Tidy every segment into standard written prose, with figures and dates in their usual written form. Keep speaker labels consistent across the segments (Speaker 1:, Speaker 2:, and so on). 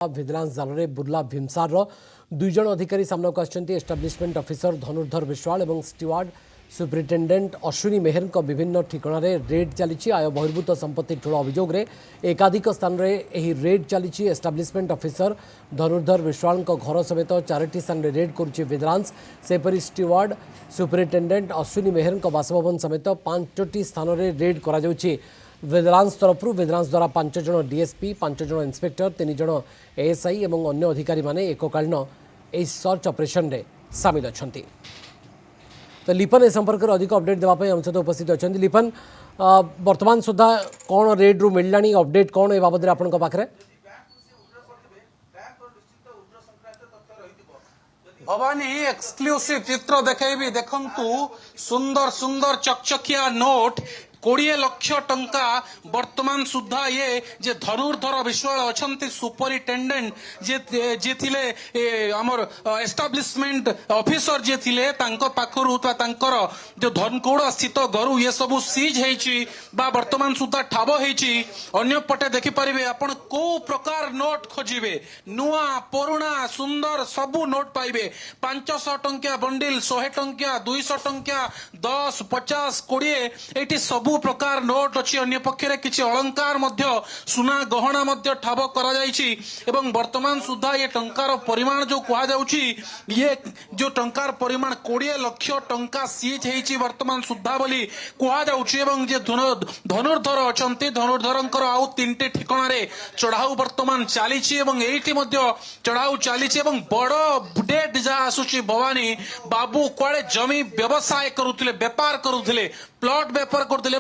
Speaker 1: Vigilance ଜାଲରେ ବୁର୍ଲା ଭୀମସାରର ଦୁଇ ଜଣ ଅଧିକାରୀ ସାମ୍ନାକୁ ଆସିଛନ୍ତି। ଏଷ୍ଟାବ୍ଲିଶମେଣ୍ଟ ଅଫିସର ଧନୁର୍ଦ୍ଧର ବିଶ୍ୱାଳ ଏବଂ ଷ୍ଟିୱାର୍ଡ ସୁପରିଟେଣ୍ଡେଣ୍ଟ ଅଶ୍ୱିନୀ ମେହେରଙ୍କ ବିଭିନ୍ନ ଠିକଣାରେ ରେଡ୍ ଚାଲିଛି। ଆୟ ବହିର୍ଭୂତ ସମ୍ପତ୍ତି ଠୁଳ ଅଭିଯୋଗରେ ଏକାଧିକ ସ୍ଥାନରେ ଏହି ରେଡ୍ ଚାଲିଛି। ଏଷ୍ଟାବ୍ଲିଶମେଣ୍ଟ ଅଫିସର ଧନୁର୍ଦ୍ଧର ବିଶ୍ୱାଳଙ୍କ ଘର ସମେତ 4ଟି ସ୍ଥାନରେ ରେଡ୍ କରୁଛି ଭିଜିଲାନ୍ସ। ସେହିପରି ଷ୍ଟିୱାର୍ଡ ସୁପରିଟେଣ୍ଡେଣ୍ଟ ଅଶ୍ୱିନୀ ମେହେରଙ୍କ ବାସଭବନ ସମେତ 5ଟି ସ୍ଥାନରେ ରେଡ୍ କରାଯାଉଛି। ଭିଜିଲାନ୍ସ तरफ ଭିଜିଲାନ୍ସ द्वारा 5 जन डीएसपी 5 जन इन्स्पेक्टर 3 जन एएसआई और अन्य अधिकारी माने एककालीन यह सर्च ऑपरेशन रे सामिल अच्छा। तो लिपन ए संपर्क में अधिक अपडेट देवाई आम सहित उपस्थित अच्छा। लिपन वर्तमान सुधा कौन रेड रु मिलला अपडेट कौन ए बाबद आपण पाखे
Speaker 2: भवानी एक्सक्लूसिव चित्र देखी देखु सुंदर सुंदर चकचकिया नोट 20 लाख टंका वर्तमान सुधा ये जे धनुर्धर विश्वाल अच्छा सुपरिटेंडेंट जे थिले आमर एस्टाब्लिशमेंट ऑफिसर जे थिले तांको पाखरु तांकर जो धनकौड़ स्थित घरु ये सब सीज हेची बा वर्तमान सुधा ठाब हेची। अन्य पटे देखि परिबे आपण को प्रकार नोट खोजिबे नुआ पुराना सुंदर सबु नोट पाइबे। 500 टंकिया बंडिल 100 टंकिया 200 टंकिया 10 50 20 एटी सब प्रकार नोट अच्छी। अन्य पक्षरे किछि अलंकार मध्य सुना गहना मध्य ठाब करा जायछि एवं वर्तमान सुधा ये टंकार परिमाण जो कहा जाउछि ये जो टंकार परिमाण 20 लाख टंका सीज हेछि वर्तमान सुधा बोली कहा जाउछि। एवं जे धनुर्धर अछंती धनुर्धरंकर आउ 3टी ठिकाना रे चढ़ाऊ वर्तमान चलीछि एवं एठी मध्य चढ़ाऊ चलीछि एवं बड़ अपडेट जा आसुछि भवानी बाबू कुआडे जमी व्यवसाय करुथिले व्यापार करुथिले प्लॉट व्यापार करते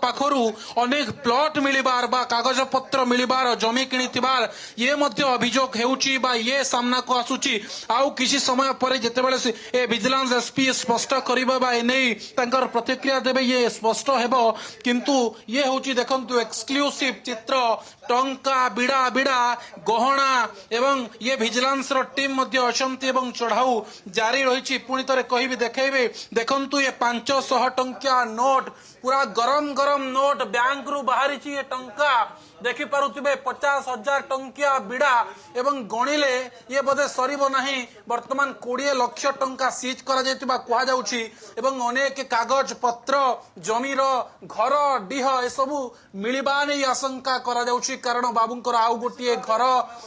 Speaker 2: पाखरु अनेक प्लॉट मिलबार बा कागज पत्र मिलबार जमी किणिथिबार ये मध्य अभियोग हेउची बा ये सामना को आसुची। आउ किसी समय पर जेतेबेले ए विजिलेंस एसपी स्पष्ट करिबा बा ए नै तांकर प्रतिक्रिया देबे ये स्पष्ट हेबो। किंतु ये होची देखंतु एक्सक्लूसिव चित्र टंका बिड़ा बिड़ा गहना एवं ये विजिलेंस रो टीम मध्य अछंती एवं चढ़ाऊ जारी रहिछि। पुणी तरे कहिबी देखैबे देखंतु ये 500 टंकिया नोट पूरा गरम गरम नोट बैंक रु बाहरी ये टंका देखि पारुथिबे 50,000 टंकिया बिड़ा एवं गणिले ये बोधे सरीब नाही वर्तमान 20 लाख टंका सीज करा जायतिबा कुआ जाउछि एवं अनेक कागज पत्र जमीर घर डीह ए सब मिलिबा नै आशंका करा जाउछि। कारण बाबूंकर आउ गोटिए घर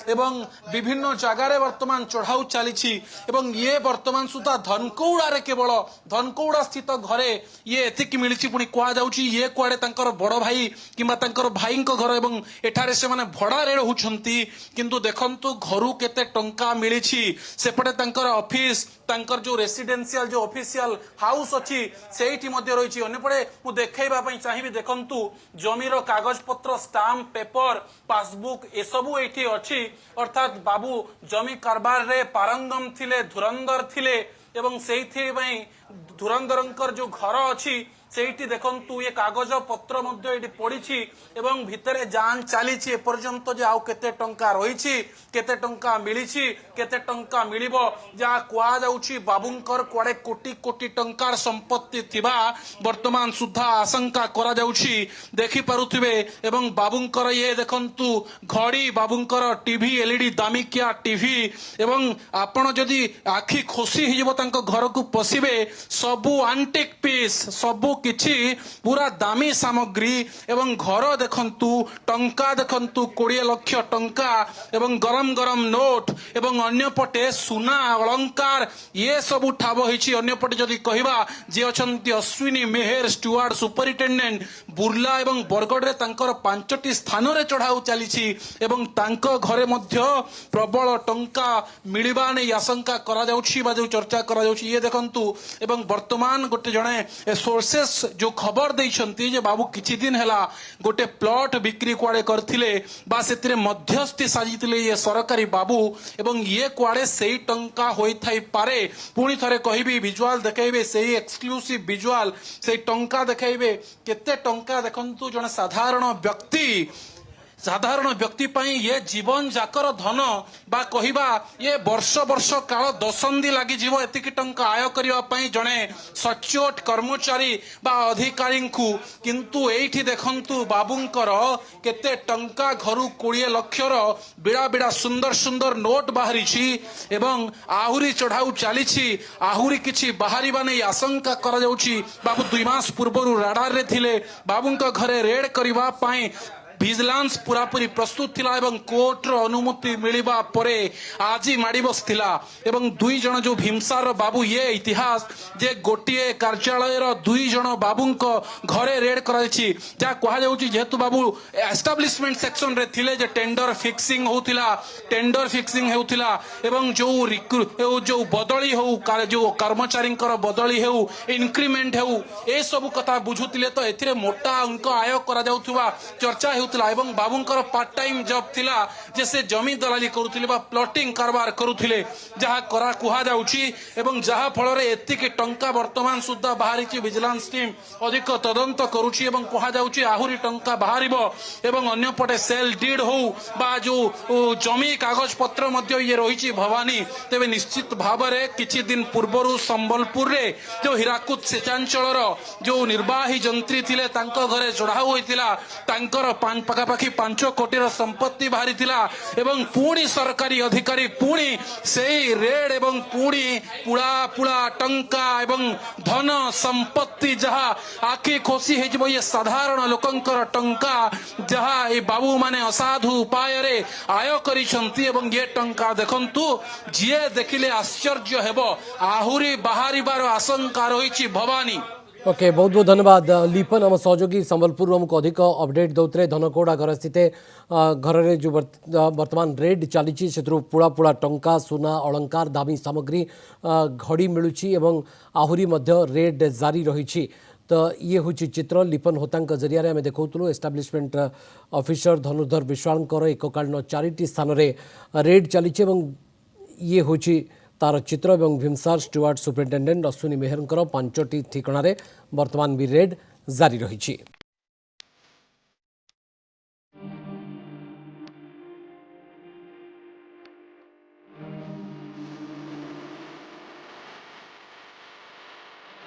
Speaker 2: एवं विभिन्न जगार वर्तमान चढ़ाऊ चली एवं ये वर्तमान सुधा धनकौड़ा केवल धनकौड़ा स्थित घरे ये एतिक मिली पुणी कह जाउछि ये कुआडे तांकर बड़ भाई किंबा तांकर भाई घर एवं एठारे से माने भड़ारे रहउछंती। किंतु देखंतु घरु केते टंका मिली सेपटे तांकर ऑफिस तांकर जो रेसिडेंशियल जो ऑफिशियल हाउस अछि सेठी मध्य रहिछि। अन्यपटे मु देखैबा पई चाहिबी देखंतु जमीर कागज पत्र स्टाम्प पेपर पासबुक ए सबु एठी अछि। अर्थात बाबू जमी कारबार रे पारंगम थिले धुरंधर थिले एवं सेठी पई धुरंधरंकर जो घर अछि सेठी देखंतु ये कागज पत्र मध्य एटी पड़िछि एवं भितरे जान चलीछि ए पर्यंत जे आउ केते टंका रहिछि केते टंका मिलिछि केते टंका मिलिबो जा कुआ जाउछि बाबूंकर कुआडे कोटी कोटी टंकार संपत्ति थिबा वर्तमान सुधा आशंका करा जाउछि देखि पारुथिबे। एवं बाबूंकर ये देखंतु घड़ी बाबूंकर टीवी एलईडी दामिकिया टीवी एवं आपण जदि आखि खोसी हिजबो तांको घर को पसिबे सबु एंटिक पीस सबु किछि पूरा दामी सामग्री एवं घर देखंतु टंका देखंतु 20 लाख टंका एवं गरम गरम नोट एवं अन्य पटे सुना अलंकार ये सब ठाब होइछि। अन्य पटे जदि कहिबा जे अछंती अश्विनी मेहर स्टुअर्ड सुपरिटेंडेंट बुर्ला एवं बरगड़ रे तांकर 5टी स्थान रे चढ़ाऊ चलीछि एवं तांको घरे मध्य प्रबल टंका मिलिबा नै आशंका करा जाउछि बा जो चर्चा करा जाउछि ये देखंतु। एवं वर्तमान गोटे जणे सोर्सेस जो खबर देइछंती जे बाबू किछि दिन हैला गोटे प्लॉट बिक्री कुआडे करथिले बा सेतिरे मध्यस्थी साजिथिले ये सरकारी बाबू एवं ये कुआडे सेही टंका होई थाई पारे। पुणी थरे कहिबी विजुअल देखाइबे सेही एक्सक्लूसिव विजुअल सेही टंका देखाइबे केते टंका देखंतु जणे साधारण व्यक्ति साधारण व्यक्ति पाई ये जीवन जाकर धन बा कहिबा ये वर्ष वर्ष काल दशंधि लगी जीव एतिकी टंका आय करिवा पई जणे सचोट कर्मचारी बा अधिकारी को किंतु एठी देखंतु बाबूंकर केते टंका घरु 20 लक्षर बिड़ा बिड़ा सुंदर सुंदर नोट बाहरी एवं आहुरी चढ़ाऊ चली आहुरी किछि बाहरिबा नै आशंका करा जाउछि। बाबू 2 मास पूर्व राडार रे थिले बाबूंक घरे रेड करिवा पई विजिलेंस पूरापूरी प्रस्तुत थिला एवं कोर्ट रो अनुमति मिलिबा परे आज माड़ी बसथिला एवं 2 जण जो भीमसार बाबू ये इतिहास जे गोटिए कार्यालय रो 2 जण बाबूंक घरे रेड कराइछि जा कहा जाउछि जेतु बाबू एस्टाब्लिशमेंट सेक्शन रे थिले जे टेंडर फिक्सिंग होउथिला एवं जो बदली हो जो कर्मचारी बदली हो इंक्रीमेंट हो ए सब कथा बुझुतिले तो एथिरे मोटा अंक आय करा जाउथुवा चर्चा एवं बाबूंकर पार्ट टाइम जॉब थिला जे से जमी दलाली करुथिले बा प्लॉटिंग कारबार करुथिले जहा करा कुहा जाउछि एवं जहा फल रे एतिके टंका वर्तमान सुद्धा बाहरिछि विजिलेंस टीम अधिक तदंत करुछि एवं कुहा जाउछि आहुरी टंका बाहरिबो एवं अन्य पटे सेल डीड हो बा जो जमी कागज पत्र मध्य ये रहिछि भवानी तेबे निश्चित भाव रे किछि दिन पूर्वरु संबलपुर रे जो हीराकुद सेचांचल रो जो निर्वाही जंत्री थिले तांको घरे चढ़ाऊ होइतिला तांकर पाखापाखि 5 कोटी संपत्ति बाहरी थिला एवं पुणी सरकारी अधिकारी पुणी से रेड एवं पुणी पुड़ा पुड़ा टंका एवं धन संपत्ति जहा आखि खोसी हो ये साधारण लोकंकर टंका जहा ये बाबू माने असाधु उपाय रे आय करिसंती एवं ये टंका देखंतु जिए देखिले आश्चर्य हेबो आहुरी बाहरिबार आशंका रहिछि भवानी।
Speaker 1: ओके बहुत बहुत धन्यवाद लिपन आम सहयोगी संबलपुर आमको अधिक अपडेट दौरे धनकोड़ा घर स्थित घर में जो वर्तमान रेड चली से पुड़ा पुड़ा टंका सुना अलंकार दामी सामग्री घड़ी मिलूँ आहुरी रेड जारी रही तो ये हूँ चित्र लिपन होता जरिया आम देखूँ एस्टाब्लिशमेंट ऑफिसर धनुर्धर विश्वाल एककालीन 4टी स्थान में रेड चली ये हूँ तार चित्र एवं भीमसार स्टुअर्ट सुपरिटेडेंट अश्विनी मेहर 5टी ठिकाना वर्तमान भी रेड जारी रही।